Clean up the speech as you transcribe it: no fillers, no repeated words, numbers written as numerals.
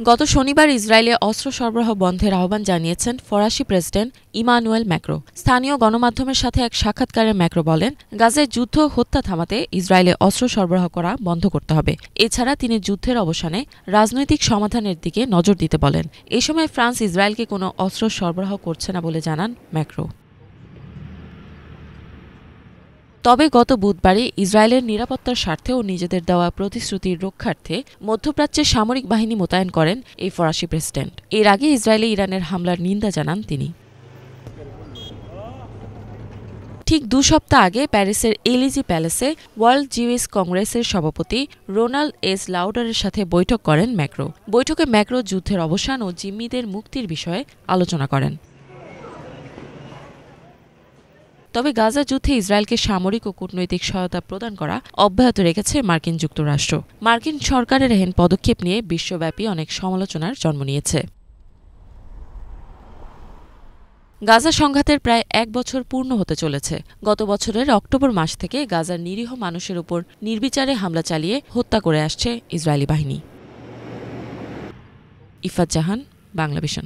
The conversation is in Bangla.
গত শনিবার ইসরায়েলে অস্ত্র সরবরাহ বন্ধের আহ্বান জানিয়েছেন ফরাসি প্রেসিডেন্ট ইমানুয়েল ম্যাক্রো। স্থানীয় গণমাধ্যমের সাথে এক সাক্ষাৎকারে ম্যাক্রো বলেন, গাজায় যুদ্ধ হত্যা থামাতে ইসরায়েলে অস্ত্র সরবরাহ করা বন্ধ করতে হবে। এছাড়া তিনি যুদ্ধের অবসানে রাজনৈতিক সমাধানের দিকে নজর দিতে বলেন। এ সময় ফ্রান্স ইসরায়েলকে কোনো অস্ত্র সরবরাহ করছে না বলে জানান ম্যাক্রো। তবে গত বুধবারই ইসরায়েলের নিরাপত্তার স্বার্থে ও নিজেদের দেওয়া প্রতিশ্রুতির রক্ষার্থে মধ্যপ্রাচ্যে সামরিক বাহিনী মোতায়েন করেন এই ফরাসি প্রেসিডেন্ট। এর আগে ইসরায়েলে ইরানের হামলার নিন্দা জানান তিনি। ঠিক ২ সপ্তাহ আগে প্যারিসের এলিজি প্যালেসে ওয়ার্ল্ড জিউইশ কংগ্রেসের সভাপতি রোনাল্ড এস লাউডারের সাথে বৈঠক করেন ম্যাক্রো। বৈঠকে ম্যাক্রো যুদ্ধের অবসান ও জিম্মিদের মুক্তির বিষয়ে আলোচনা করেন। তবে গাজা যুদ্ধে ইসরায়েলকে সামরিক ও কূটনৈতিক সহায়তা প্রদান করা অব্যাহত রেখেছে মার্কিন যুক্তরাষ্ট্র। মার্কিন সরকারের এহেন পদক্ষেপ নিয়ে বিশ্বব্যাপী অনেক সমালোচনার জন্ম নিয়েছে। গাজা সংঘাতের প্রায় ১ বছর পূর্ণ হতে চলেছে। গত বছরের অক্টোবর মাস থেকে গাজার নিরীহ মানুষের উপর নির্বিচারে হামলা চালিয়ে হত্যা করে আসছে ইসরায়েলি বাহিনী। ইফাত জাহান, বাংলাভিশন।